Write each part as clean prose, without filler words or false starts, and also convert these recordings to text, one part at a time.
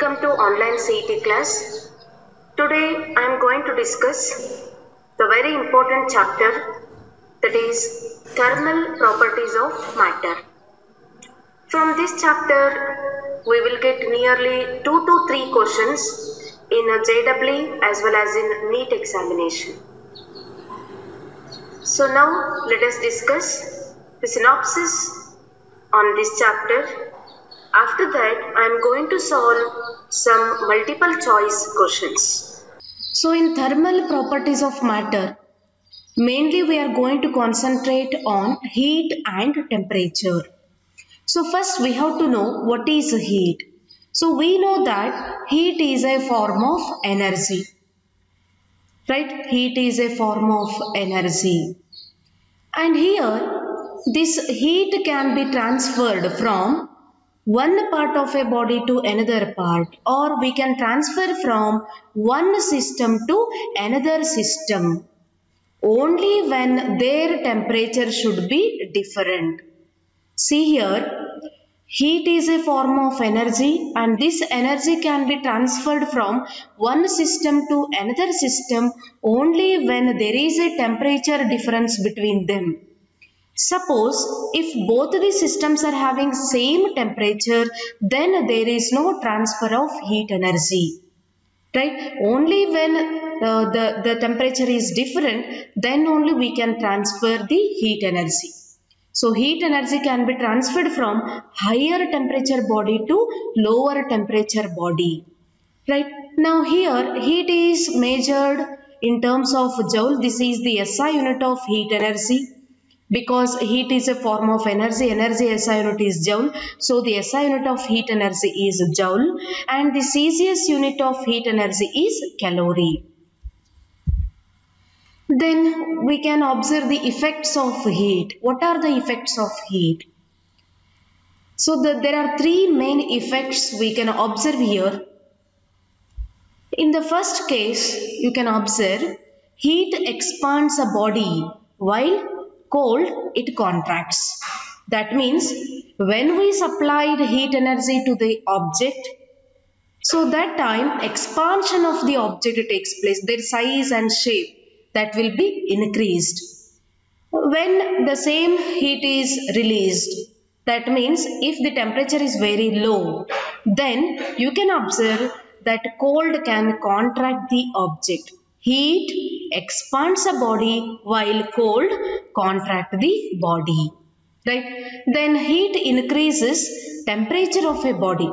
welcome to online CET class. Today I am going to discuss the very important chapter, that is thermal properties of matter. From this chapter we will get nearly 2 to 3 questions in a JEE as well as in NEET examination. So now let us discuss the synopsis on this chapter. After that, I am going to solve some multiple choice questions. So in thermal properties of matter, mainly we are going to concentrate on heat and temperature. So first we have to know what is heat. So we know that heat is a form of energy. Right? Heat is a form of energy. And here this heat can be transferred from one part of a body to another part, or we can transfer from one system to another system only when their temperature should be different. See here, heat is a form of energy and this energy can be transferred from one system to another system only when there is a temperature difference between them. Suppose if both the systems are having same temperature, then there is no transfer of heat energy. Right? Only when the temperature is different, then only we can transfer the heat energy. So heat energy can be transferred from higher temperature body to lower temperature body. Right? Now here heat is measured in terms of joule. This is the SI unit of heat energy. Because heat is a form of energy, SI unit is joule. So the SI unit of heat energy is joule and the Celsius unit of heat energy is calorie. Then we can observe the effects of heat. What are the effects of heat? So there are 3 main effects we can observe here. In the first case, you can observe heat expands a body while cold it contracts. That means when we supplied heat energy to the object, so that time expansion of the object takes place, their size and shape that will be increased. When the same heat is released, that means if the temperature is very low, then you can observe that cold can contract the object. Heat expands a body while cold contract the body. Right? Then heat increases temperature of a body.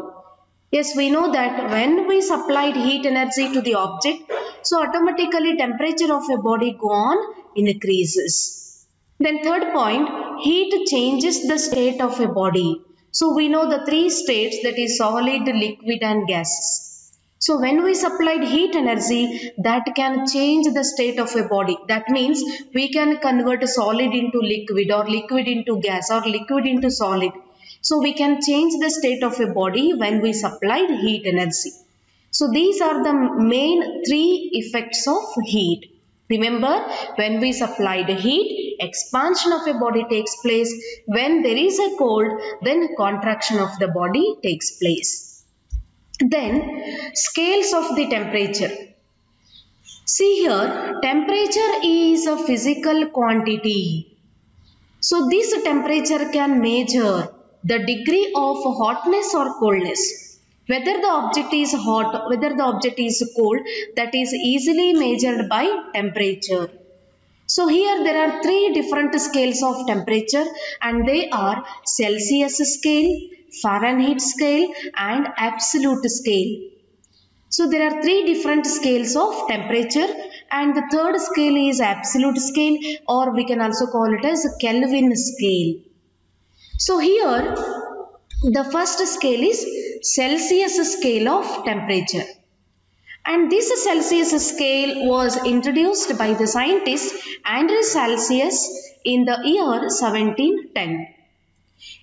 Yes, we know that when we supplied heat energy to the object, so automatically temperature of a body go on increases. Then third point, heat changes the state of a body. So we know the 3 states, that is solid, liquid and gases. So when we supplied heat energy, that can change the state of a body. That means we can convert solid into liquid or liquid into gas or liquid into solid. So we can change the state of a body when we supplied heat energy. So these are the main 3 effects of heat. Remember, when we supplied heat, expansion of a body takes place. When there is a cold, then contraction of the body takes place. Then scales of the temperature. See here, temperature is a physical quantity. So this temperature can measure the degree of hotness or coldness. Whether the object is hot, whether the object is cold, that is easily measured by temperature. So here there are 3 different scales of temperature and they are Celsius scale, Fahrenheit scale and absolute scale. So there are 3 different scales of temperature and the third scale is absolute scale, or we can also call it as Kelvin scale. So here the first scale is Celsius scale of temperature. And this Celsius scale was introduced by the scientist Andrew Celsius in the year 1710.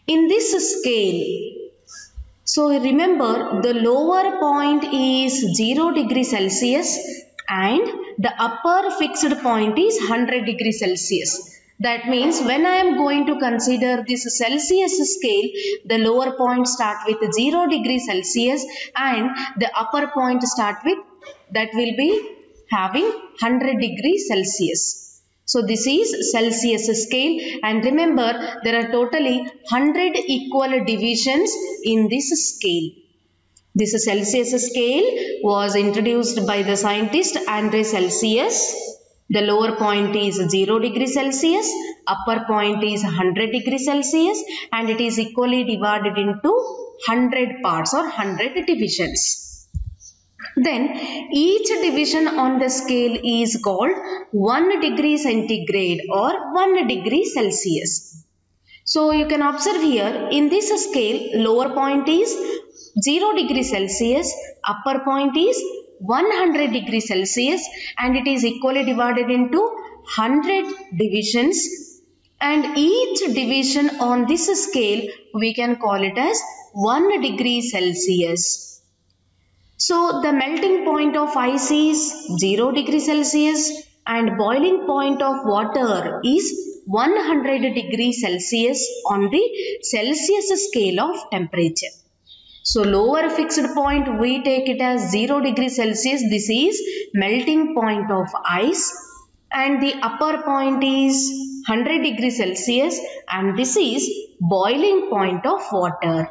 In this scale, so remember the lower point is 0 degrees Celsius and the upper fixed point is 100 degrees Celsius. That means when I am going to consider this Celsius scale, the lower point start with 0 degree Celsius and the upper point start with, that will be having 100 degree Celsius. So this is Celsius scale, and remember there are totally 100 equal divisions in this scale. This Celsius scale was introduced by the scientist Andre Celsius. The lower point is 0 degree Celsius, upper point is 100 degree Celsius, and it is equally divided into 100 parts or 100 divisions. Then each division on the scale is called 1 degree centigrade or 1 degree Celsius. So you can observe here in this scale, lower point is 0 degree Celsius, upper point is 100 degree Celsius, and it is equally divided into 100 divisions, and each division on this scale we can call it as 1 degree Celsius. So the melting point of ice is 0 degree Celsius and boiling point of water is 100 degree Celsius on the Celsius scale of temperature. So lower fixed point we take it as 0 degree Celsius, this is melting point of ice, and the upper point is 100 degree Celsius and this is boiling point of water.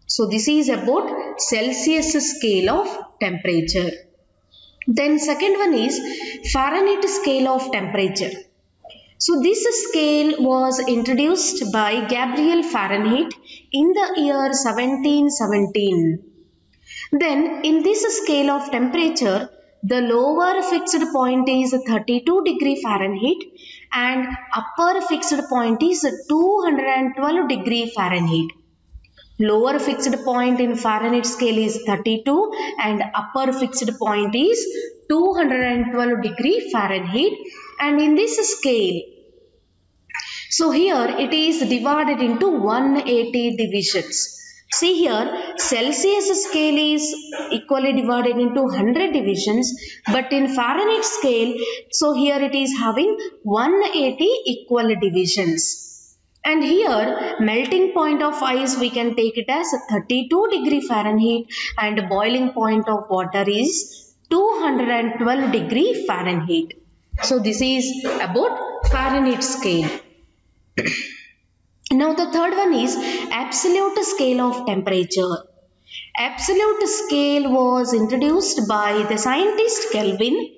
So this is about Celsius scale of temperature. Then second one is Fahrenheit scale of temperature. So this scale was introduced by Gabriel Fahrenheit in the year 1717. Then in this scale of temperature, the lower fixed point is 32 degree Fahrenheit and upper fixed point is 212 degree Fahrenheit. Lower fixed point in Fahrenheit scale is 32 and upper fixed point is 212 degree Fahrenheit, and in this scale, so here it is divided into 180 divisions. See here, Celsius scale is equally divided into 100 divisions, but in Fahrenheit scale, so here it is having 180 equal divisions. And here melting point of ice we can take it as 32 degree Fahrenheit and boiling point of water is 212 degree Fahrenheit. So this is about Fahrenheit scale. Now the third one is absolute scale of temperature. Absolute scale was introduced by the scientist Kelvin.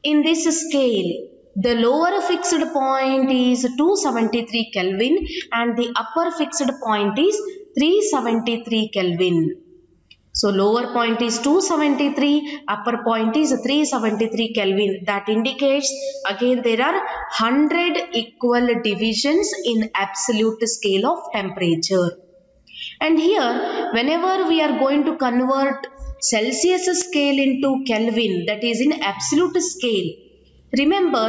In this scale, the lower fixed point is 273 Kelvin and the upper fixed point is 373 Kelvin. So lower point is 273, upper point is 373 Kelvin. That indicates again there are 100 equal divisions in absolute scale of temperature. And here whenever we are going to convert Celsius scale into Kelvin, that is in absolute scale, remember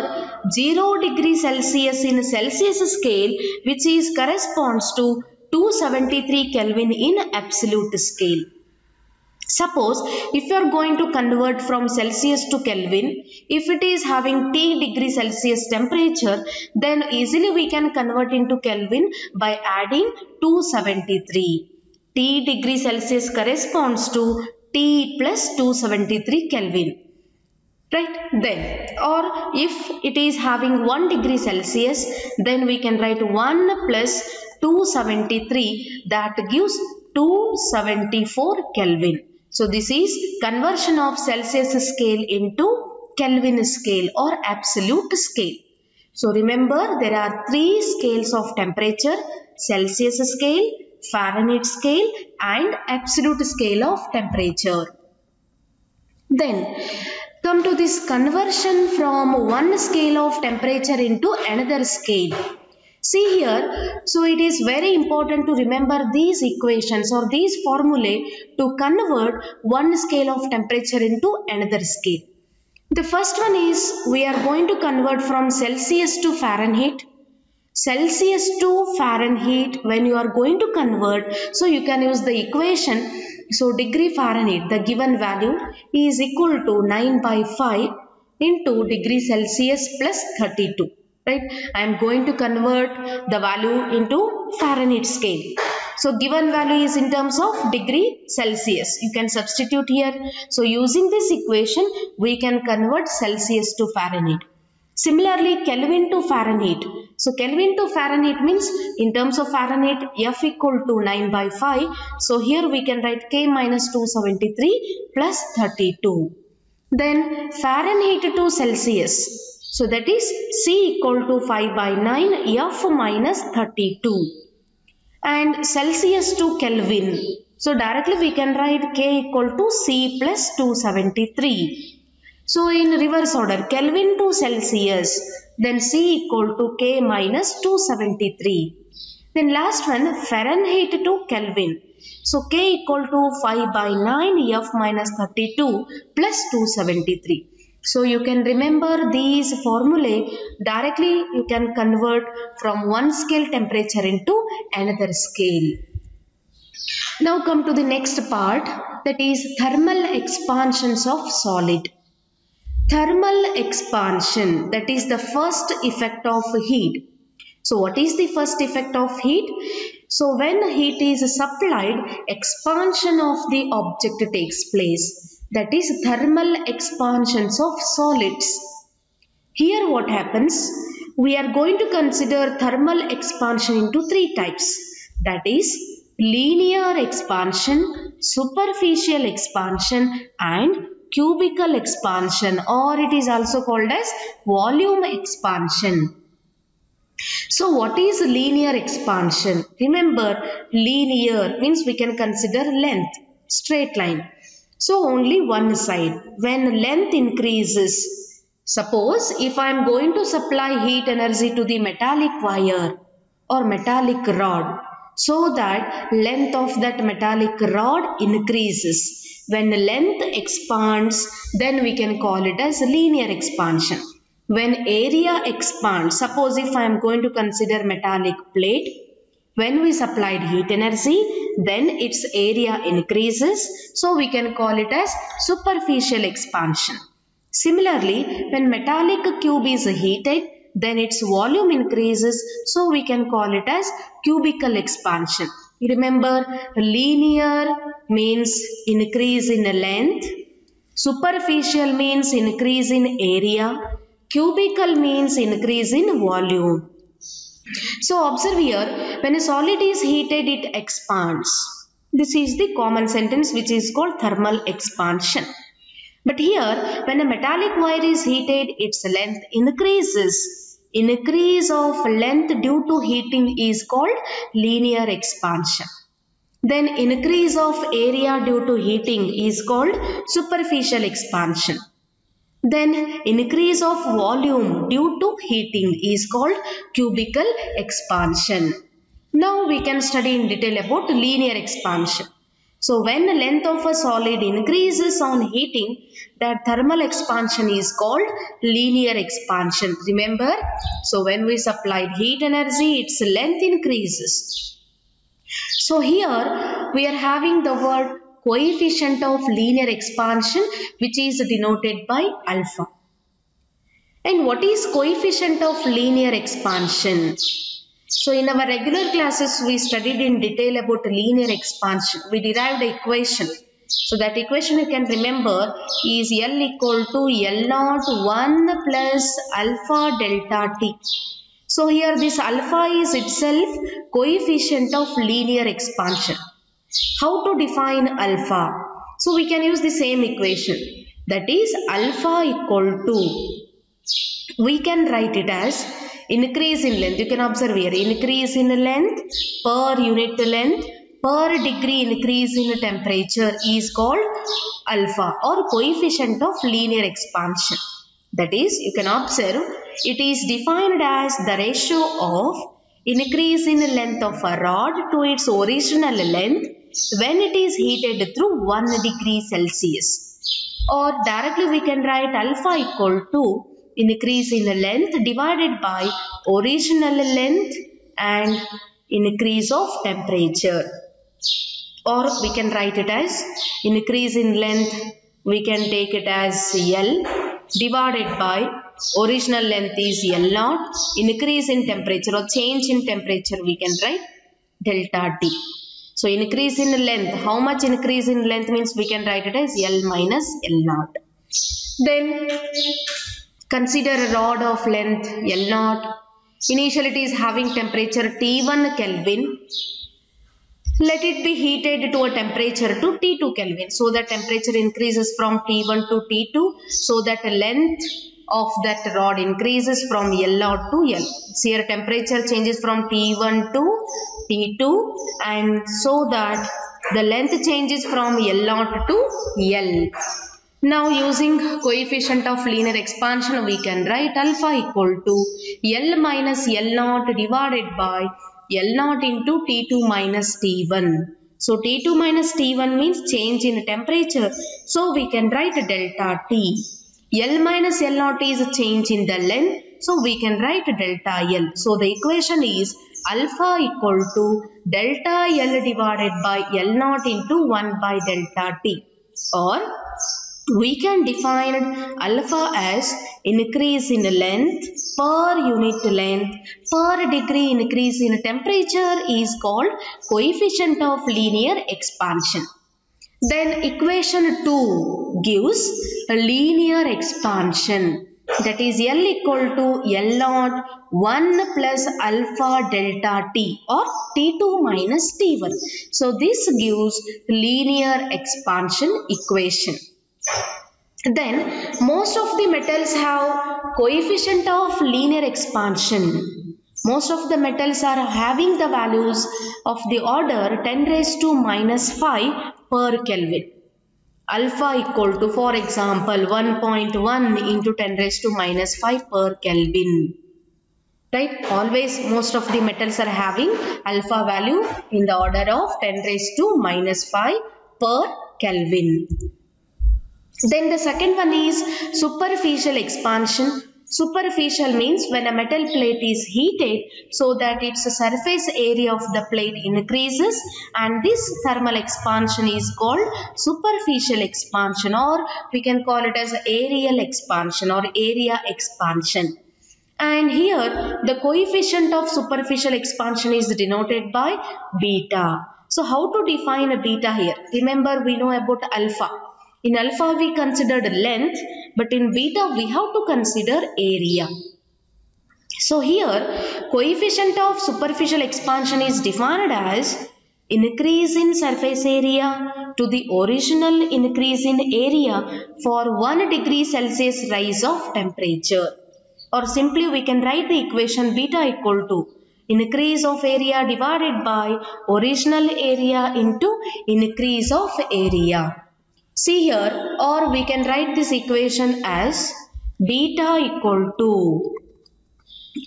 0 degree Celsius in Celsius scale which is corresponds to 273 Kelvin in absolute scale. Suppose if you are going to convert from Celsius to Kelvin, if it is having T degree Celsius temperature, then easily we can convert into Kelvin by adding 273. T degree Celsius corresponds to T plus 273 Kelvin. Right? Then, or if it is having 1 degree Celsius, then we can write 1 plus 273, that gives 274 Kelvin. So this is conversion of Celsius scale into Kelvin scale or absolute scale. So remember there are 3 scales of temperature: Celsius scale, Fahrenheit scale and absolute scale of temperature. Then come to this conversion from one scale of temperature into another scale. See here, so it is very important to remember these equations or these formulae to convert one scale of temperature into another scale. The first one is we are going to convert from Celsius to Fahrenheit. Celsius to Fahrenheit, when you are going to convert, so you can use the equation. So degree Fahrenheit, the given value is equal to 9/5 into degree Celsius plus 32. right? I am going to convert the value into Fahrenheit scale. So given value is in terms of degree Celsius. You can substitute here. So using this equation, we can convert Celsius to Fahrenheit. Similarly, Kelvin to Fahrenheit. So Kelvin to Fahrenheit means in terms of Fahrenheit, F equal to 9 by 5. So here we can write K minus 273 plus 32. Then Fahrenheit to Celsius. So that is C equal to 5 by 9 F minus 32. And Celsius to Kelvin. So directly we can write K equal to C plus 273. So in reverse order, Kelvin to Celsius, then C equal to K minus 273. Then last one, Fahrenheit to Kelvin. So K equal to 5 by 9 F minus 32 plus 273. So you can remember these formulae, directly you can convert from one scale temperature into another scale. Now come to the next part, that is thermal expansions of solid. Thermal expansion, that is the first effect of heat. So what is the first effect of heat? So when heat is supplied, expansion of the object takes place. That is thermal expansions of solids. Here what happens? We are going to consider thermal expansion into three types. That is linear expansion, superficial expansion and cubical expansion, or it is also called as volume expansion. So what is linear expansion? Remember, linear means we can consider length, straight line. So only one side. When length increases, suppose if I am going to supply heat energy to the metallic wire or metallic rod, so that length of that metallic rod increases. When length expands, then we can call it as linear expansion. When area expands, suppose if I am going to consider metallic plate, when we supplied heat energy, then its area increases. So we can call it as superficial expansion. Similarly, when metallic cube is heated, then its volume increases. So we can call it as cubical expansion. Remember, linear means increase in length, superficial means increase in area, cubical means increase in volume. So observe here, when a solid is heated, it expands. This is the common sentence which is called thermal expansion. But here, when a metallic wire is heated, its length increases. Increase of length due to heating is called linear expansion. Then increase of area due to heating is called superficial expansion. Then increase of volume due to heating is called cubical expansion. Now we can study in detail about linear expansion. So when the length of a solid increases on heating, that thermal expansion is called linear expansion. Remember, so when we supplied heat energy, its length increases. So here we are having the word coefficient of linear expansion, which is denoted by alpha. And what is coefficient of linear expansion? So in our regular classes, we studied in detail about linear expansion. We derived the equation. So that equation you can remember is L equal to L naught 1 plus alpha delta T. So here this alpha is itself coefficient of linear expansion. How to define alpha? So we can use the same equation. That is alpha equal to, we can write it as increase in length. You can observe here, increase in length per unit length per degree increase in temperature is called alpha, or coefficient of linear expansion. That is, you can observe it is defined as the ratio of increase in length of a rod to its original length when it is heated through 1 degree Celsius. Or directly we can write alpha equal to increase in length divided by original length and increase of temperature. Or we can write it as increase in length, we can take it as L divided by Original length is L0. Increase in temperature or change in temperature we can write delta T. So increase in length. How much increase in length means we can write it as L minus L0. Then consider a rod of length L0. Initially it is having temperature T1 Kelvin. Let it be heated to a temperature to T2 Kelvin. So the temperature increases from T1 to T2. So that length of that rod increases from L0 to L. So here temperature changes from T1 to T2, and so that the length changes from L0 to L. Now using coefficient of linear expansion we can write alpha equal to L minus L0 divided by L0 into T2 minus T1. So T2 minus T1 means change in temperature. So we can write delta T. L minus L0 is a change in the length. So we can write delta L. So the equation is alpha equal to delta L divided by L0 into 1 by delta T. Or we can define alpha as increase in length per unit length per degree increase in temperature is called coefficient of linear expansion. Then equation 2 gives a linear expansion, that is L equal to L0 1 plus alpha delta T or T2 minus T1. So this gives linear expansion equation. Then most of the metals have coefficient of linear expansion. Most of the metals are having the values of the order 10 raised to minus 5 per Kelvin. Alpha equal to, for example, 1.1 into 10 raised to minus 5 per Kelvin. Right? Always most of the metals are having alpha value in the order of 10 raised to minus 5 per Kelvin. Then the second one is superficial expansion. Superficial means when a metal plate is heated so that its surface area of the plate increases, and this thermal expansion is called superficial expansion, or we can call it as areal expansion or area expansion. And here the coefficient of superficial expansion is denoted by beta. So how to define a beta here? Remember, we know about alpha. In alpha we considered length, but in beta we have to consider area. So here coefficient of superficial expansion is defined as increase in surface area to the original increase in area for 1 degree Celsius rise of temperature. Or simply we can write the equation beta equal to increase of area divided by original area into increase of area. See here, or we can write this equation as beta equal to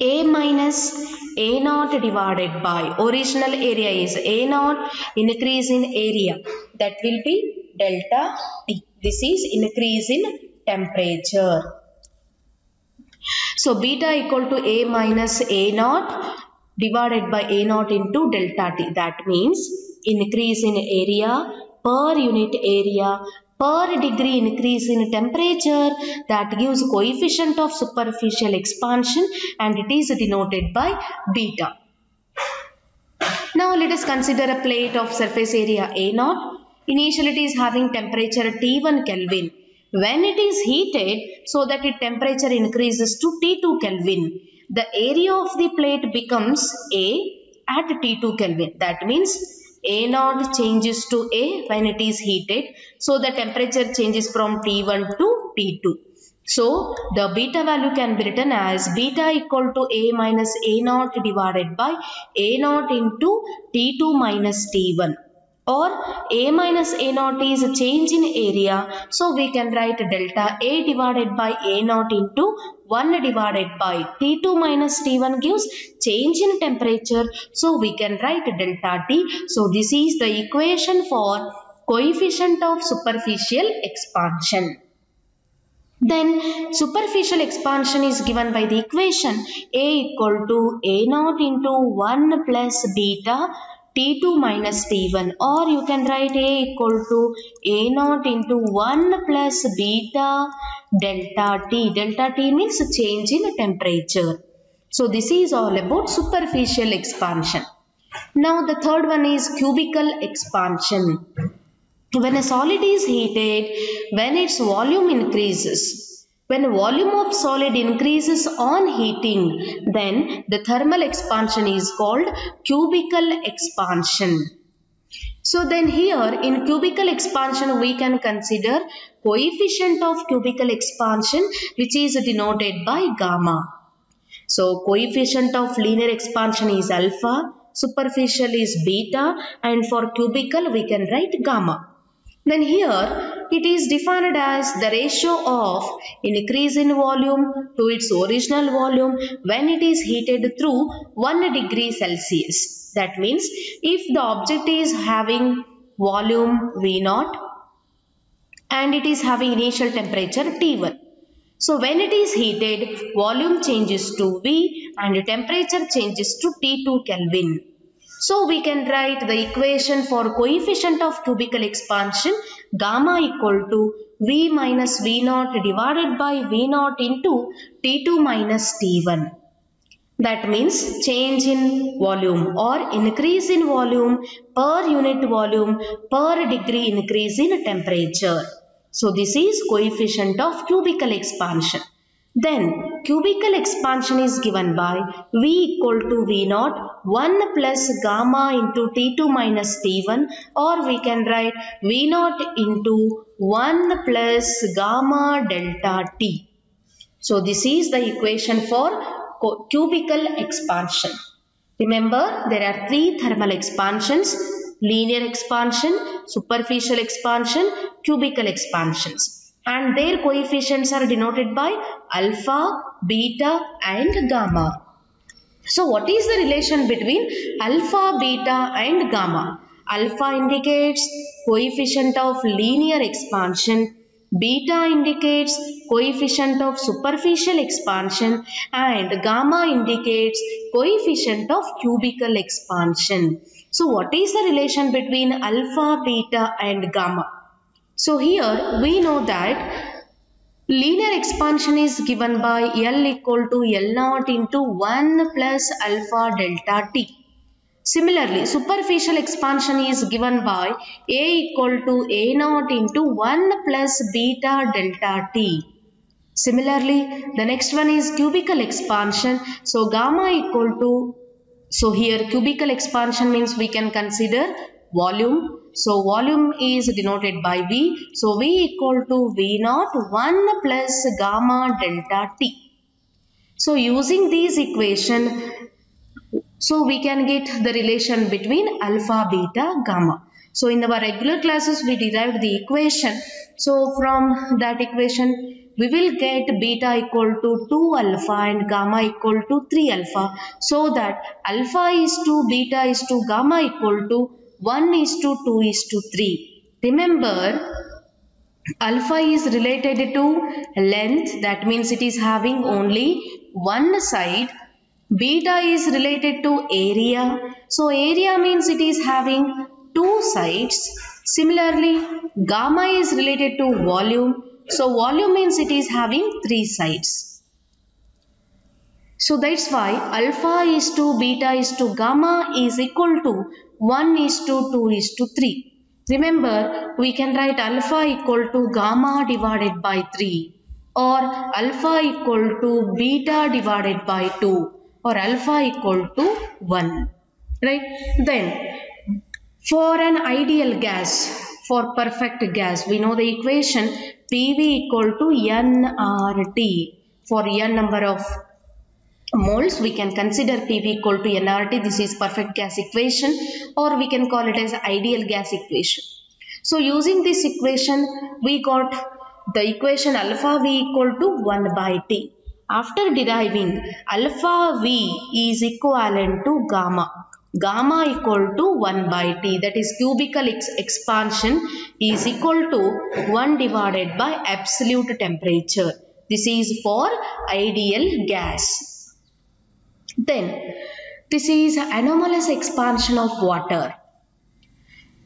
A minus A0 divided by original area is A0, increase in area, that will be delta T. This is increase in temperature. So beta equal to A minus A0 divided by A0 into delta T. That means increase in area per unit area per degree increase in temperature, that gives coefficient of superficial expansion, and it is denoted by beta. Now let us consider a plate of surface area A0. Initially it is having temperature T1 Kelvin. When it is heated so that its temperature increases to T2 Kelvin, the area of the plate becomes A at T2 Kelvin. That means A0 changes to A when it is heated. So the temperature changes from T1 to T2. So the beta value can be written as beta equal to A minus A0 divided by A0 into T2 minus T1. Or A minus A0 is a change in area. So we can write delta A divided by A0 into 1 divided by T2 minus T1 gives change in temperature. So we can write delta T. So this is the equation for coefficient of superficial expansion. Then superficial expansion is given by the equation A equal to A0 into 1 plus beta T2 minus T1, or you can write A equal to A0 into 1 plus beta delta T. Delta T means change in temperature. So this is all about superficial expansion. Now the third one is cubical expansion. When a solid is heated, when its volume increases, when volume of solid increases on heating, then the thermal expansion is called cubical expansion. So then here in cubical expansion we can consider coefficient of cubical expansion, which is denoted by gamma. So coefficient of linear expansion is alpha, superficial is beta, and for cubical we can write gamma. Then here it is defined as the ratio of increase in volume to its original volume when it is heated through 1 degree Celsius. That means if the object is having volume V0 and it is having initial temperature T1. So when it is heated, volume changes to V and temperature changes to T2 Kelvin. So we can write the equation for coefficient of cubical expansion, gamma equal to V minus V0 divided by V0 into T2 minus T1. That means change in volume or increase in volume per unit volume per degree increase in temperature. So this is coefficient of cubical expansion. Then cubical expansion is given by V equal to V0 1 plus gamma into T2 minus T1, or we can write V0 into 1 plus gamma delta T. So this is the equation for cubical expansion. Remember, there are three thermal expansions: linear expansion, superficial expansion, cubical expansions. And their coefficients are denoted by alpha, beta and gamma. So what is the relation between alpha, beta and gamma? Alpha indicates coefficient of linear expansion, beta indicates coefficient of superficial expansion, and gamma indicates coefficient of cubical expansion. So what is the relation between alpha, beta and gamma? So here we know that linear expansion is given by L equal to L0 into 1 plus alpha delta T. Similarly, superficial expansion is given by A equal to A0 into 1 plus beta delta T. Similarly, the next one is cubical expansion. So gamma equal to, so here cubical expansion means we can consider volume. So volume is denoted by V. So V equal to V0 1 plus gamma delta T. So using these equation, so we can get the relation between alpha, beta, gamma. So in our regular classes we derived the equation. So from that equation we will get beta equal to 2 alpha and gamma equal to 3 alpha. So that alpha is to beta is to gamma equal to 1 is to 2 is to 3. Remember, alpha is related to length, that means it is having only one side. Beta is related to area, so area means it is having two sides. Similarly, gamma is related to volume, so volume means it is having three sides. So that's why alpha is to beta is to gamma is equal to 1 is to 2 is to 3. Remember, we can write alpha equal to gamma divided by 3, or alpha equal to beta divided by 2, or alpha equal to 1. Right? Then, for an ideal gas, for perfect gas, we know the equation PV equal to nRT. For n number of moles, we can consider PV equal to nRT. This is perfect gas equation, or we can call it as ideal gas equation. So using this equation, we got the equation alpha V equal to 1 by T. After deriving, alpha V is equivalent to gamma. Gamma equal to 1 by T, that is cubical expansion is equal to 1 divided by absolute temperature. This is for ideal gas. Then, this is anomalous expansion of water.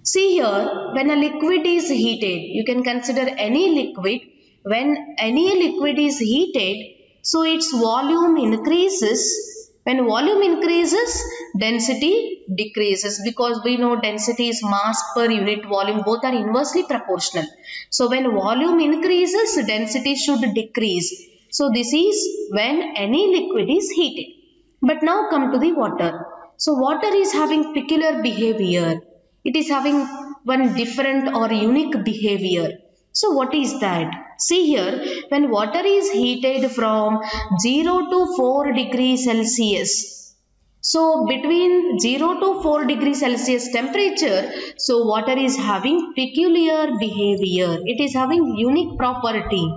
See here, when a liquid is heated, you can consider any liquid. when any liquid is heated, so its volume increases. When volume increases, density decreases, because we know density is mass per unit volume. Both are inversely proportional. So when volume increases, density should decrease. So this is when any liquid is heated. But now come to the water. So water is having peculiar behavior. It is having one different or unique behavior. So what is that? See here, when water is heated from 0 to 4 degrees Celsius. So between 0 to 4 degrees Celsius temperature, so water is having peculiar behavior. It is having unique property.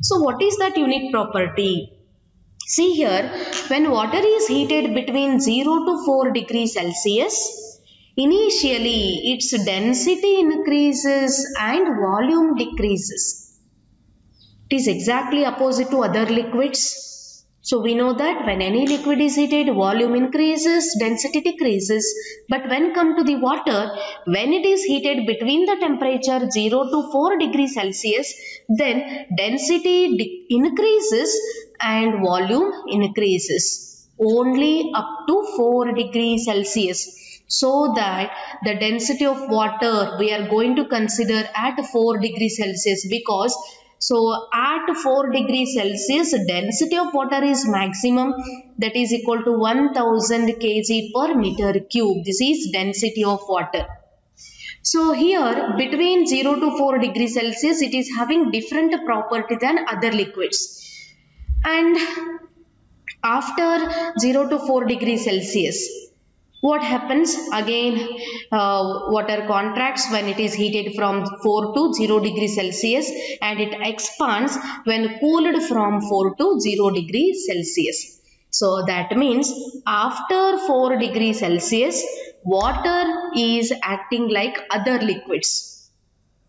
So what is that unique property? See here, when water is heated between 0 to 4 degrees Celsius, initially its density increases and volume decreases. It is exactly opposite to other liquids. So we know that when any liquid is heated, volume increases, density decreases. But when come to the water, when it is heated between the temperature 0 to 4 degrees Celsius, then density increases and volume increases only up to 4 degrees Celsius. So that the density of water we are going to consider at 4 degrees Celsius, because so at 4 degrees Celsius density of water is maximum, that is equal to 1000 kg per meter cube. This is density of water. So here between 0 to 4 degrees Celsius it is having different property than other liquids. And after 0 to 4 degrees Celsius, what happens? Again, water contracts when it is heated from 4 to 0 degrees Celsius, and it expands when cooled from 4 to 0 degrees Celsius. So that means after 4 degrees Celsius, water is acting like other liquids,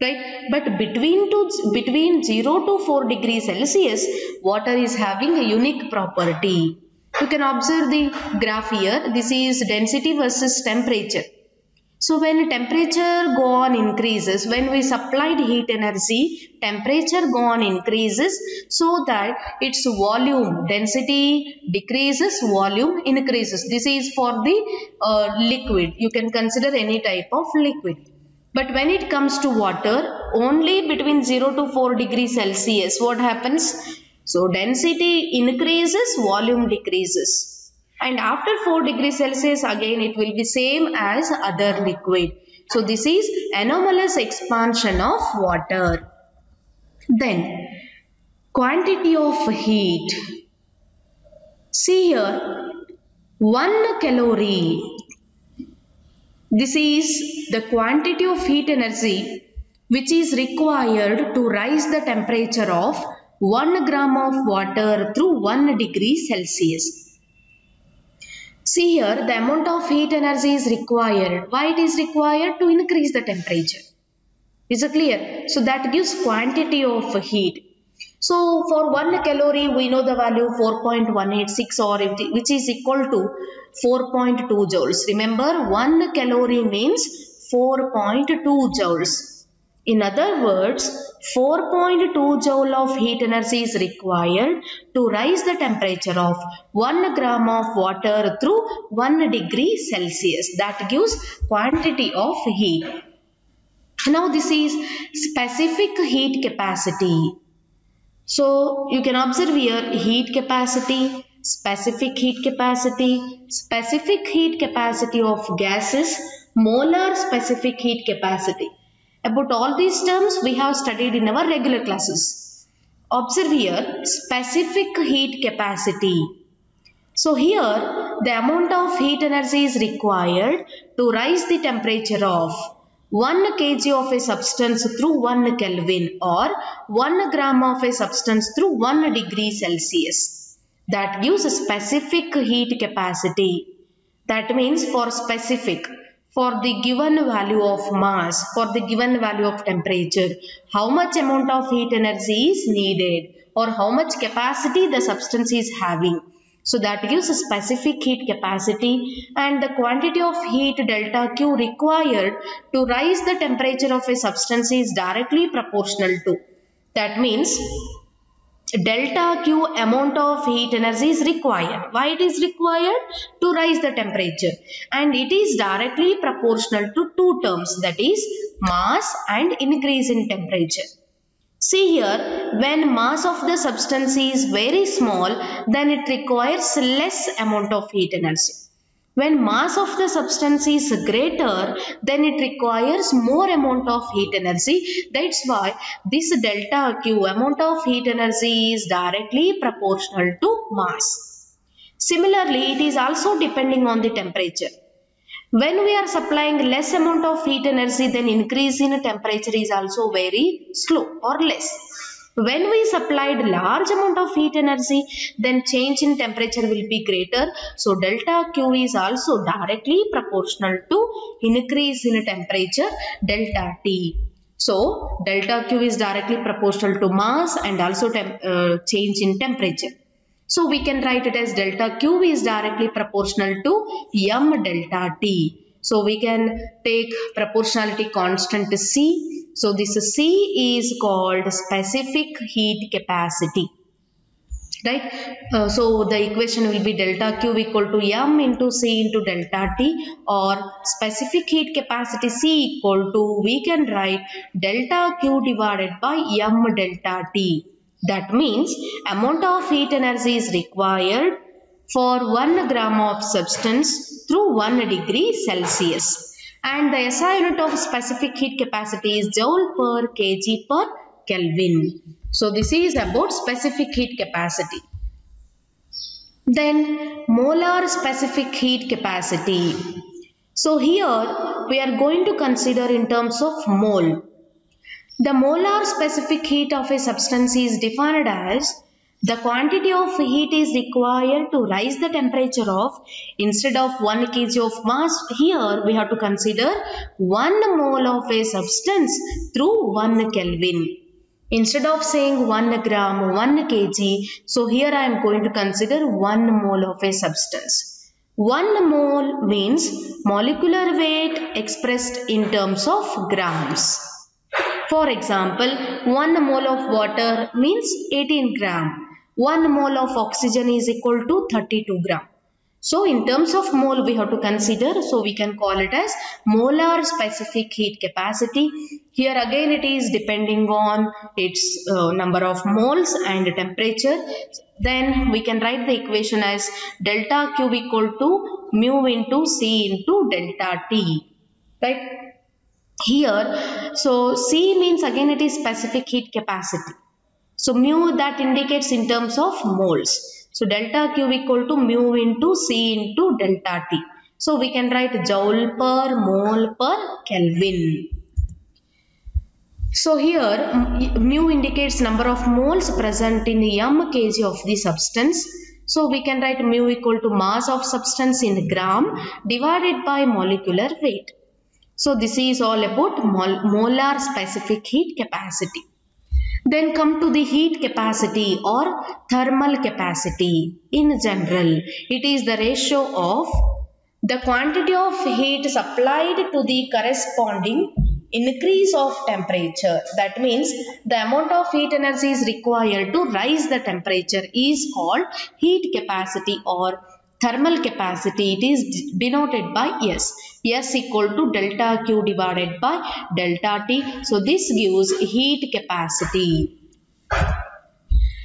right? But between 0 to 4 degrees Celsius, water is having a unique property. You can observe the graph here. This is density versus temperature. So when temperature go on increases, when we supplied heat energy, temperature go on increases, so that its volume, density decreases, volume increases. This is for the liquid. You can consider any type of liquid. But when it comes to water, only between 0 to 4 degrees Celsius, what happens? So density increases, volume decreases. And after 4 degrees Celsius, again it will be same as other liquid. So this is anomalous expansion of water. Then quantity of heat. See here, 1 calorie. This is the quantity of heat energy which is required to rise the temperature of 1 gram of water through 1 degree Celsius. See here, the amount of heat energy is required. Why it is required? To increase the temperature. Is it clear? So that gives quantity of heat. So for 1 calorie we know the value 4.186, or which is equal to 4.2 joules. Remember, 1 calorie means 4.2 joules. In other words, 4.2 joule of heat energy is required to rise the temperature of 1 gram of water through 1 degree Celsius. That gives quantity of heat. Now this is specific heat capacity. So you can observe here heat capacity, specific heat capacity of gases, molar specific heat capacity. About all these terms we have studied in our regular classes. Observe here specific heat capacity. So here the amount of heat energy is required to rise the temperature of 1 kg of a substance through 1 Kelvin, or 1 gram of a substance through 1 degree Celsius. That gives a specific heat capacity. That means for specific, for the given value of mass, for the given value of temperature, how much amount of heat energy is needed, or how much capacity the substance is having. So that gives a specific heat capacity, and the quantity of heat delta Q required to rise the temperature of a substance is directly proportional to That means delta Q amount of heat energy is required. Why it is required? To rise the temperature, and it is directly proportional to two terms, that is mass and increase in temperature. See here, when mass of the substance is very small, then it requires less amount of heat energy. When mass of the substance is greater, then it requires more amount of heat energy. That's why this delta Q amount of heat energy is directly proportional to mass. Similarly, it is also depending on the temperature. When we are supplying less amount of heat energy, then increase in temperature is also very slow or less. When we supplied large amount of heat energy, then change in temperature will be greater. So delta Q is also directly proportional to increase in temperature, delta T. So delta Q is directly proportional to mass and also change in temperature. So we can write it as delta Q is directly proportional to m delta T. So we can take proportionality constant C. So this C is called specific heat capacity. Right? So the equation will be delta Q equal to m into C into delta T, or specific heat capacity C equal to, we can write delta Q divided by m delta T. That means amount of heat energy is required for 1 gram of substance through 1 degree Celsius. And the SI unit of specific heat capacity is joule per kg per Kelvin. So this is about specific heat capacity. Then molar specific heat capacity. So here we are going to consider in terms of mole. The molar specific heat of a substance is defined as the quantity of heat is required to rise the temperature of, instead of 1 kg of mass, here we have to consider 1 mole of a substance through 1 Kelvin. Instead of saying 1 gram, 1 kg, so here I am going to consider 1 mole of a substance. 1 mole means molecular weight expressed in terms of grams. For example, 1 mole of water means 18 gram. 1 mole of oxygen is equal to 32 gram. So in terms of mole we have to consider, so we can call it as molar specific heat capacity. Here again it is depending on its number of moles and temperature. Then we can write the equation as delta Q equal to mu into C into delta T. Right? Here, so C means again it is specific heat capacity. So mu, that indicates in terms of moles. So delta Q equal to mu into C into delta T. So we can write joule per mole per Kelvin. So here mu indicates number of moles present in m kg of the substance. So we can write mu equal to mass of substance in gram divided by molecular weight. So this is all about molar specific heat capacity. Then come to the heat capacity or thermal capacity. In general, it is the ratio of the quantity of heat supplied to the corresponding increase of temperature. That means the amount of heat energy is required to rise the temperature is called heat capacity or thermal capacity. It is denoted by S. S equal to delta Q divided by delta T. So this gives heat capacity.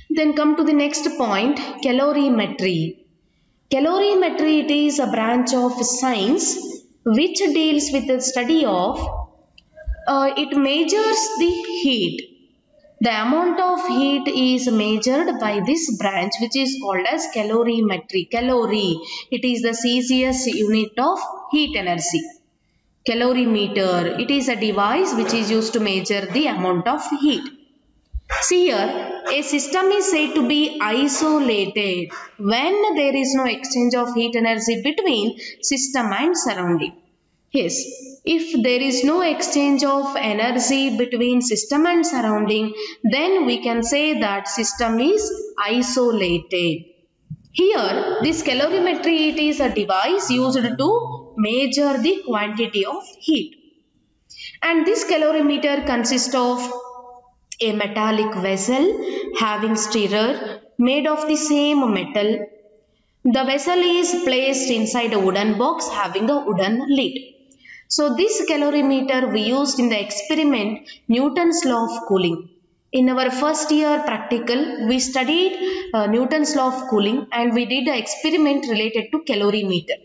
Then come to the next point, calorimetry. Calorimetry, it is a branch of science which deals with the study of, it measures the heat. The amount of heat is measured by this branch which is called as calorimetry. Calorie, it is the Celsius unit of heat energy. Calorimeter, it is a device which is used to measure the amount of heat. See here, a system is said to be isolated when there is no exchange of heat energy between system and surrounding. Yes, if there is no exchange of energy between system and surrounding, then we can say that system is isolated. Here, this calorimetry, it is a device used to measure the quantity of heat. And this calorimeter consists of A metallic vessel having stirrer made of the same metal. The vessel is placed inside a wooden box having a wooden lid. So this calorimeter we used in the experiment Newton's law of cooling. In our first year practical, we studied Newton's law of cooling and we did an experiment related to calorimeter.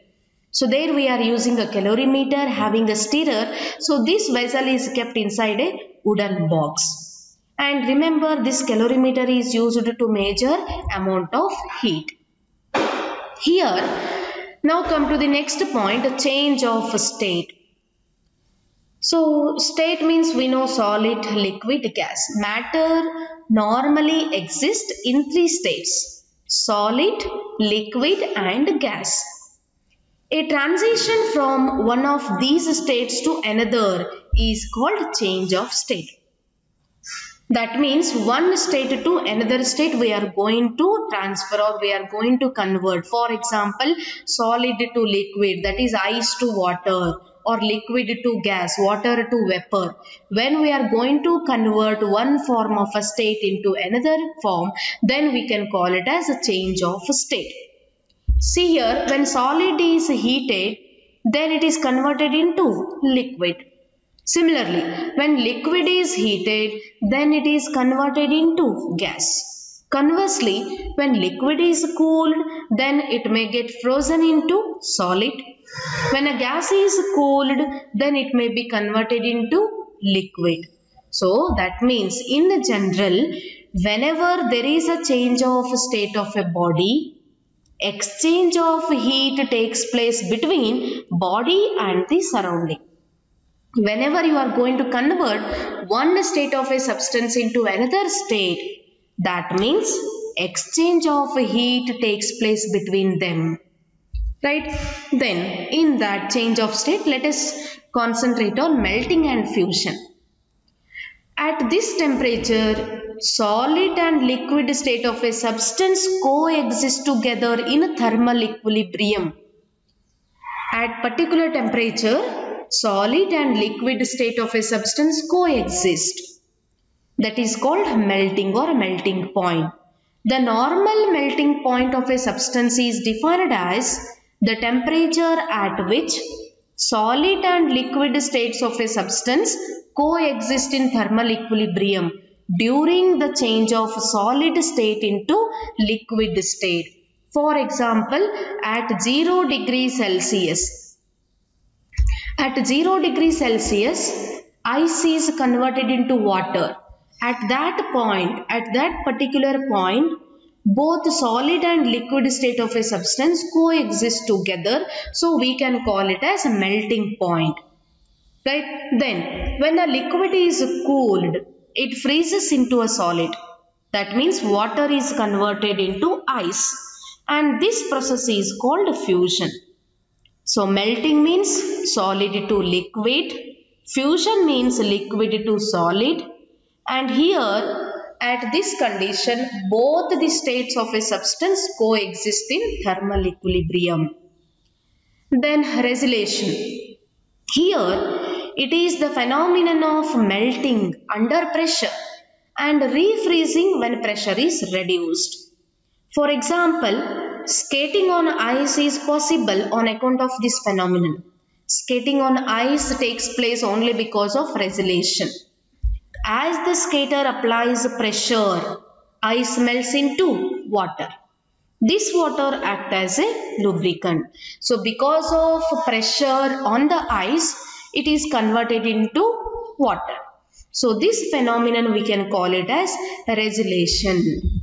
So there we are using a calorimeter having a stirrer. So this vessel is kept inside a wooden box. And remember, this calorimeter is used to measure amount of heat. Here, now come to the next point, change of state. So state means we know solid, liquid, gas. Matter normally exists in three states: solid, liquid and gas. A transition from one of these states to another is called change of state. That means one state to another state we are going to transfer or we are going to convert. For example, solid to liquid, that is ice to water, or liquid to gas, water to vapor. When we are going to convert one form of a state into another form, then we can call it as a change of state. See here, when solid is heated, then it is converted into liquid. Similarly, when liquid is heated, then it is converted into gas. Conversely, when liquid is cooled, then it may get frozen into solid. When a gas is cooled, then it may be converted into liquid. So that means in general, whenever there is a change of state of a body, exchange of heat takes place between body and the surrounding. Whenever you are going to convert one state of a substance into another state, that means exchange of heat takes place between them. Right? Then in that change of state, let us concentrate on melting and fusion. At this temperature, solid and liquid state of a substance coexist together in thermal equilibrium. At particular temperature, solid and liquid state of a substance coexist. That is called melting or melting point. The normal melting point of a substance is defined as the temperature at which solid and liquid states of a substance coexist in thermal equilibrium during the change of solid state into liquid state. For example, at 0 degrees Celsius. At 0 degrees Celsius, ice is converted into water. At that point, at that particular point, both solid and liquid state of a substance coexist together. So we can call it as a melting point. Right? Then, when a liquid is cooled, it freezes into a solid. That means water is converted into ice. And this process is called fusion. So melting means solid to liquid, fusion means liquid to solid, and here at this condition both the states of a substance coexist in thermal equilibrium. Then resolution. Here it is the phenomenon of melting under pressure and refreezing when pressure is reduced. For example, skating on ice is possible on account of this phenomenon. Skating on ice takes place only because of resolution. As the skater applies pressure, ice melts into water. This water acts as a lubricant. So because of pressure on the ice, it is converted into water. So this phenomenon we can call it as resolution.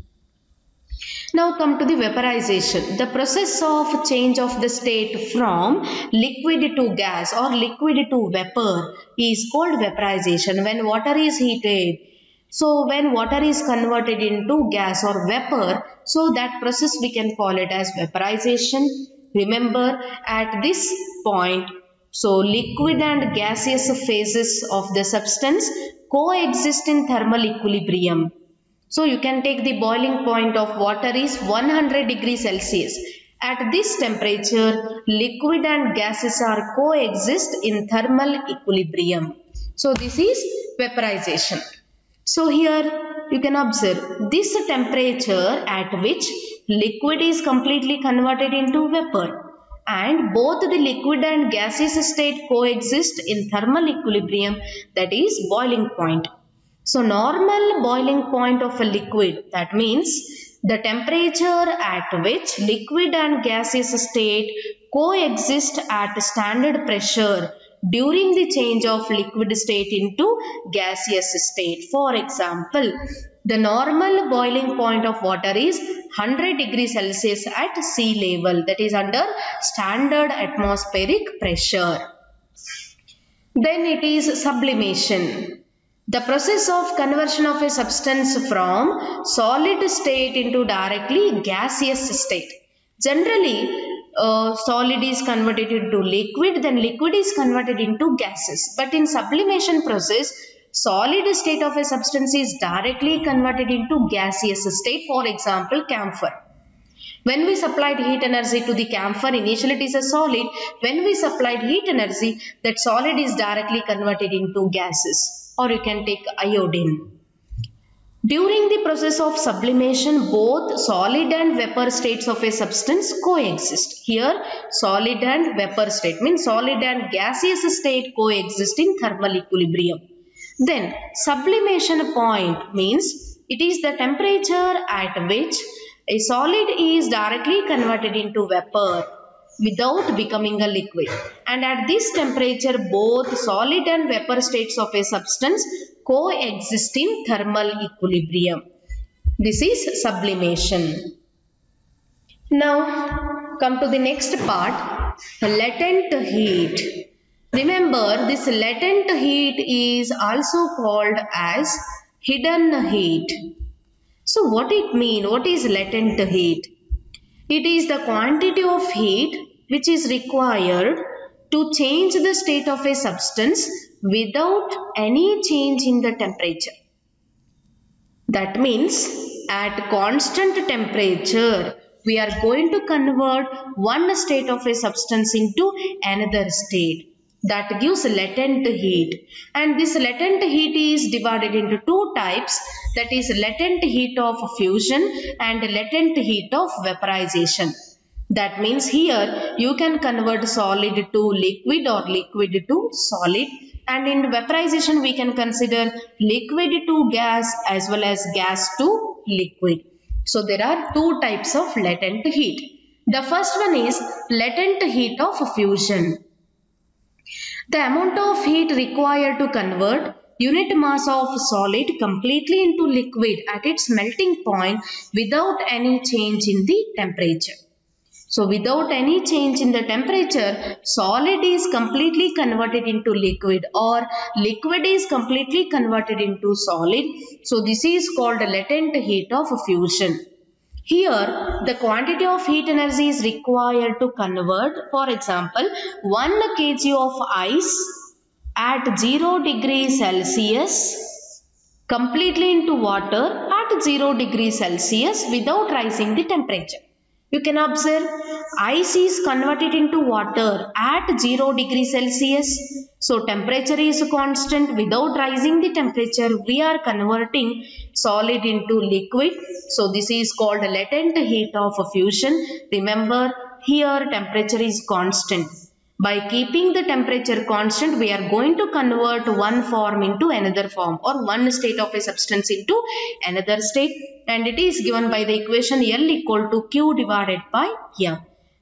Now come to the vaporization. The process of change of the state from liquid to gas or liquid to vapor is called vaporization. When water is heated, so when water is converted into gas or vapor, so that process we can call it as vaporization. Remember, at this point, so liquid and gaseous phases of the substance coexist in thermal equilibrium. So you can take the boiling point of water is 100 degrees Celsius. At this temperature, liquid and gases are coexist in thermal equilibrium. So this is vaporization. So here you can observe this temperature at which liquid is completely converted into vapor, and both the liquid and gaseous state coexist in thermal equilibrium, that is boiling point. So normal boiling point of a liquid, that means the temperature at which liquid and gaseous state coexist at standard pressure during the change of liquid state into gaseous state. For example, the normal boiling point of water is 100 degrees Celsius at sea level, that is under standard atmospheric pressure. Then it is sublimation. The process of conversion of a substance from solid state into directly gaseous state. Generally, solid is converted into liquid, then liquid is converted into gases. But in sublimation process, solid state of a substance is directly converted into gaseous state. For example, camphor. When we supplied heat energy to the camphor, initially it is a solid. When we supplied heat energy, that solid is directly converted into gases. Or you can take iodine. During the process of sublimation, both solid and vapor states of a substance coexist. Here, solid and vapor state means solid and gaseous state coexist in thermal equilibrium. Then, sublimation point means it is the temperature at which a solid is directly converted into vapor without becoming a liquid. And at this temperature, both solid and vapor states of a substance coexist in thermal equilibrium. This is sublimation. Now, come to the next part, latent heat. Remember, this latent heat is also called as hidden heat. So, what it means? What is latent heat? It is the quantity of heat which is required to change the state of a substance without any change in the temperature. That means at constant temperature, we are going to convert one state of a substance into another state. That gives latent heat. And this latent heat is divided into two types, that is latent heat of fusion and latent heat of vaporization. That means here you can convert solid to liquid or liquid to solid, and in vaporization we can consider liquid to gas as well as gas to liquid. So there are two types of latent heat. The first one is latent heat of fusion. The amount of heat required to convert unit mass of solid completely into liquid at its melting point without any change in the temperature. So without any change in the temperature, solid is completely converted into liquid or liquid is completely converted into solid. So this is called latent heat of fusion. Here, the quantity of heat energy is required to convert, for example, 1 kg of ice at 0 degrees Celsius completely into water at 0 degrees Celsius without rising the temperature. You can observe ice is converted into water at 0 degrees Celsius. So temperature is constant. Without rising the temperature, we are converting solid into liquid. So this is called latent heat of fusion. Remember, here temperature is constant. By keeping the temperature constant, we are going to convert one form into another form or one state of a substance into another state. And it is given by the equation L equal to Q divided by M.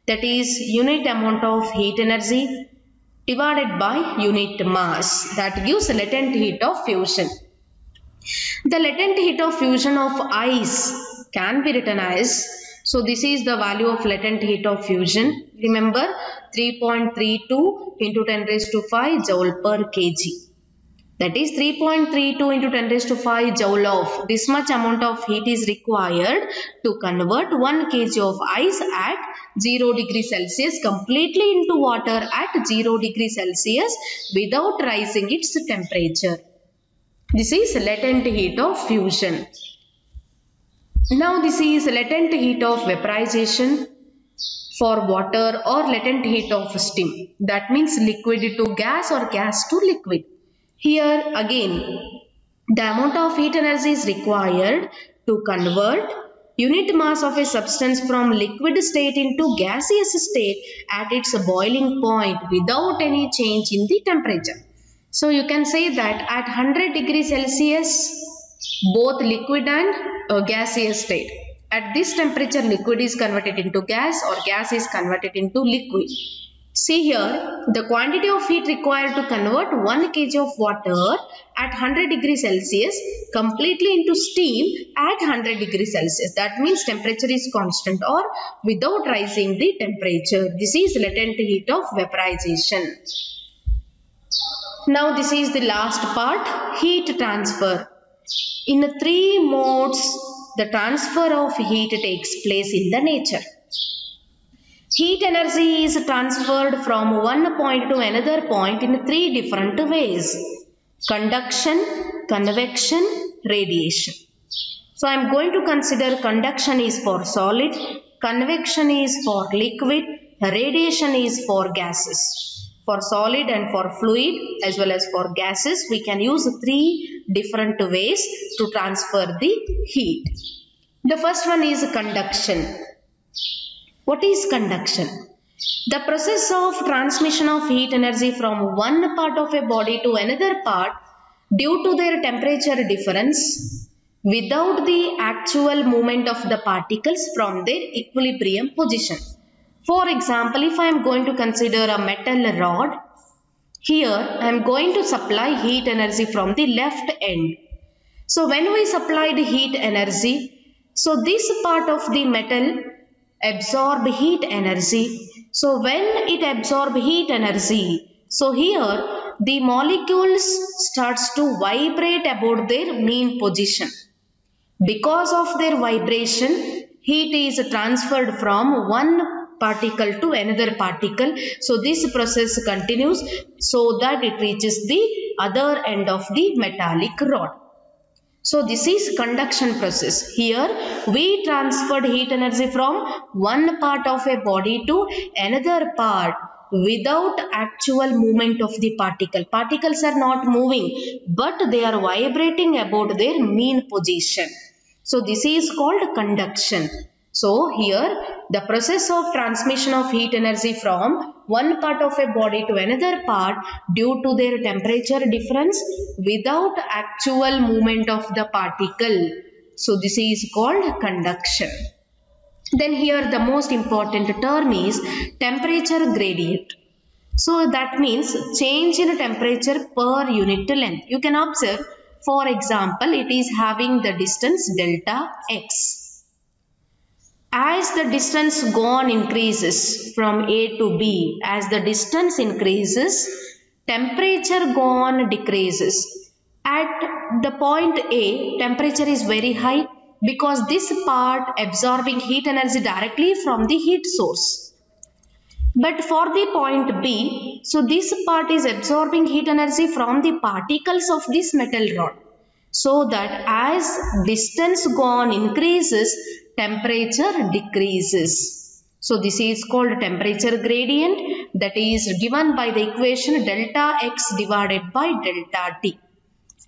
That is unit amount of heat energy divided by unit mass. That gives latent heat of fusion. The latent heat of fusion of ice can be written as, so this is the value of latent heat of fusion. Remember, 3.32 into 10 raised to 5 joule per kg. That is 3.32 into 10 raised to 5 joule of this much amount of heat is required to convert 1 kg of ice at 0 degrees Celsius completely into water at 0 degrees Celsius without rising its temperature. This is latent heat of fusion. Now this is latent heat of vaporization for water or latent heat of steam. That means liquid to gas or gas to liquid. Here again, The amount of heat energy is required to convert unit mass of a substance from liquid state into gaseous state at its boiling point without any change in the temperature. So you can say that at 100 degrees Celsius, both liquid and gaseous state. At this temperature, liquid is converted into gas or gas is converted into liquid. See here, the quantity of heat required to convert 1 kg of water at 100 degrees Celsius completely into steam at 100 degrees Celsius. That means temperature is constant or without rising the temperature. This is latent heat of vaporization. Now this is the last part, heat transfer. In 3 modes, the transfer of heat takes place in the nature. Heat energy is transferred from one point to another point in 3 different ways: conduction, convection, radiation. So I am going to consider conduction is for solid, convection is for liquid, radiation is for gases. For solid and for fluid as well as for gases, we can use 3 different ways to transfer the heat. The first one is conduction. What is conduction? The process of transmission of heat energy from one part of a body to another part due to their temperature difference without the actual movement of the particles from their equilibrium position. For example, if I am going to consider a metal rod, here I am going to supply heat energy from the left end. So when we supply the heat energy, so this part of the metal absorb heat energy. So when it absorb heat energy, so here the molecules starts to vibrate about their mean position. Because of their vibration, heat is transferred from one particle to another particle. So this process continues so that it reaches the other end of the metallic rod. So this is conduction process. Here we transferred heat energy from one part of a body to another part without actual movement of the particle. Particles are not moving, but they are vibrating about their mean position. So this is called conduction. So here the process of transmission of heat energy from one part of a body to another part due to their temperature difference without actual movement of the particle. So this is called conduction. Then here the most important term is temperature gradient. So that means change in temperature per unit length. You can observe, for example, it is having the distance delta x. As the distance gone increases from A to B, as the distance increases, temperature gone decreases. At the point A, temperature is very high because this part absorbing heat energy directly from the heat source. But for the point B, so this part is absorbing heat energy from the particles of this metal rod. So that as distance gone increases, temperature decreases. So this is called temperature gradient, that is given by the equation delta x divided by delta t.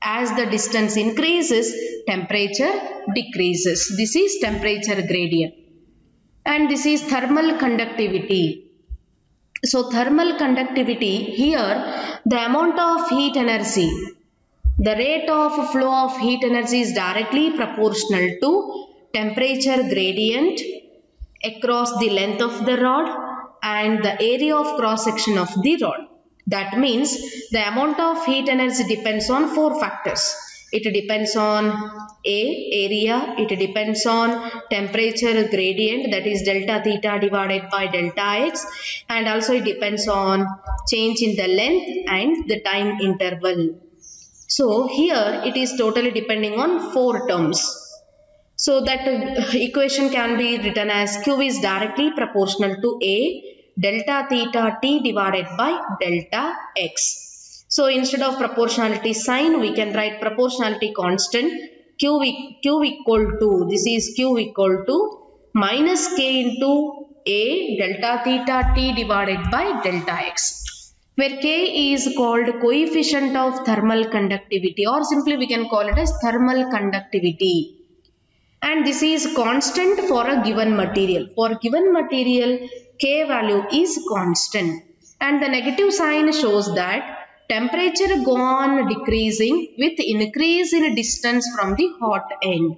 As the distance increases, temperature decreases. This is temperature gradient. And this is thermal conductivity. So thermal conductivity, here the amount of heat energy, the rate of flow of heat energy is directly proportional to temperature gradient across the length of the rod and the area of cross section of the rod. That means the amount of heat energy depends on 4 factors. It depends on area, it depends on temperature gradient, that is delta theta divided by delta x, and also it depends on change in the length and the time interval. So here it is totally depending on 4 terms. So that equation can be written as Q is directly proportional to A delta theta T divided by delta X. So instead of proportionality sign, we can write proportionality constant Q equal to, this is Q equal to minus K into A delta theta T divided by delta X. where K is called coefficient of thermal conductivity, or simply we can call it as thermal conductivity. And this is constant for a given material. For given material, K value is constant. And the negative sign shows that temperature go on decreasing with increase in distance from the hot end.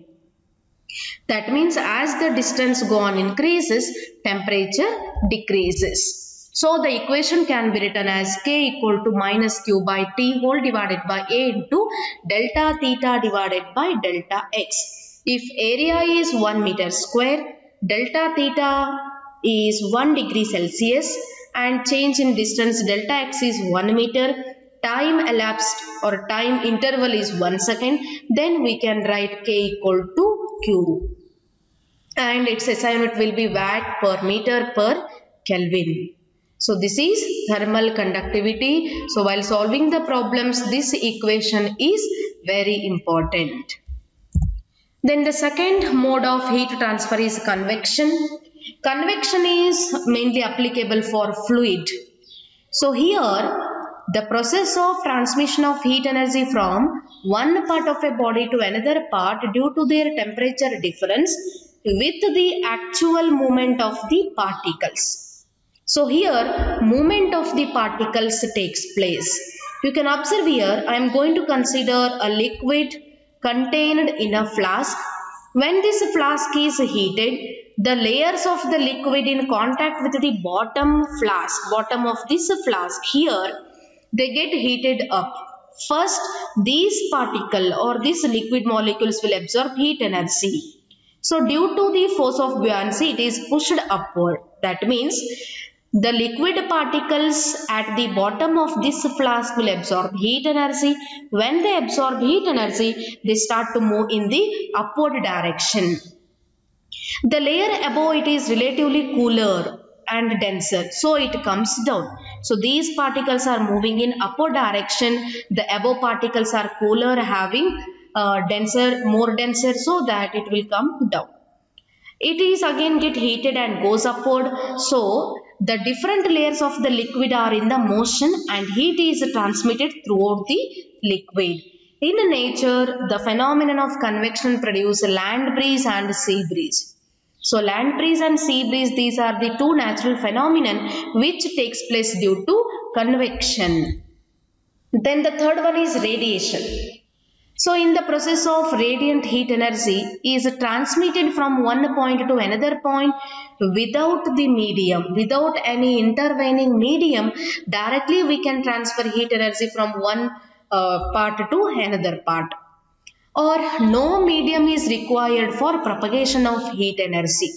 That means as the distance go on increases, temperature decreases. So the equation can be written as K equal to minus Q by T whole divided by A into delta theta divided by delta X. If area is 1 meter square, delta theta is 1 degree Celsius and change in distance delta X is 1 meter, time elapsed or time interval is 1 second, then we can write K equal to Q. And its SI unit will be watt per meter per Kelvin. So this is thermal conductivity. So while solving the problems, this equation is very important. Then the second mode of heat transfer is convection. Convection is mainly applicable for fluid. So here the process of transmission of heat energy from one part of a body to another part due to their temperature difference with the actual movement of the particles. So here movement of the particles takes place. You can observe here I am going to consider a liquid contained in a flask. When this flask is heated, the layers of the liquid in contact with the bottom of this flask here, they get heated up. First, these particle or these liquid molecules will absorb heat energy. So due to the force of buoyancy, it is pushed upward. That means the liquid particles at the bottom of this flask will absorb heat energy. When they absorb heat energy, they start to move in the upward direction. The layer above it is relatively cooler and denser, so it comes down. So these particles are moving in upward direction. The above particles are cooler, having more denser, so that it will come down. It is again get heated and goes upward. So the different layers of the liquid are in the motion and heat is transmitted throughout the liquid. In nature, the phenomenon of convection produce land breeze and sea breeze. So land breeze and sea breeze, these are the two natural phenomena which takes place due to convection. Then the third one is radiation. So in the process of radiant heat energy is transmitted from one point to another point without the medium, without any intervening medium. Directly we can transfer heat energy from one part to another part. Or no medium is required for propagation of heat energy.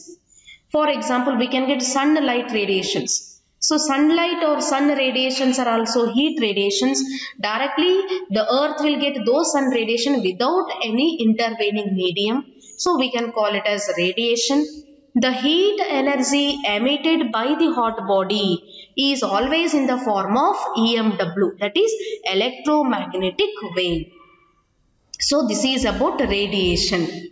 For example, we can get sunlight radiations. So sunlight or sun radiations are also heat radiations. Directly the earth will get those sun radiation without any intervening medium. So we can call it as radiation. The heat energy emitted by the hot body is always in the form of EMW, that is electromagnetic wave. So this is about radiation.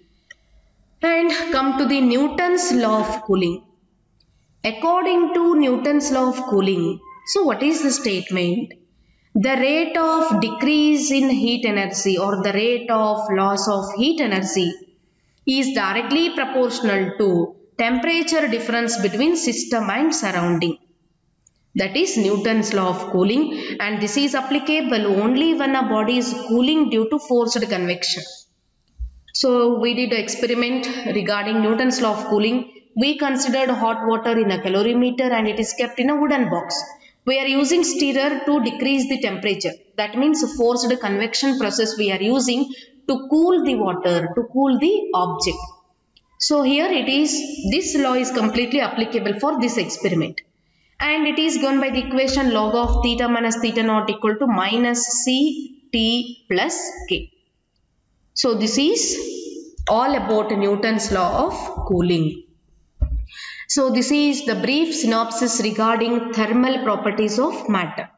And come to the Newton's law of cooling. According to Newton's law of cooling, so what is the statement? The rate of decrease in heat energy or the rate of loss of heat energy is directly proportional to temperature difference between system and surrounding. That is Newton's law of cooling, and this is applicable only when a body is cooling due to forced convection. So we did an experiment regarding Newton's law of cooling. We considered hot water in a calorimeter and it is kept in a wooden box. We are using stirrer to decrease the temperature. That means forced convection process we are using to cool the water, to cool the object. So here it is, this law is completely applicable for this experiment. And it is given by the equation log of theta minus theta naught equal to minus Ct plus K. So this is all about Newton's law of cooling. So this is the brief synopsis regarding thermal properties of matter.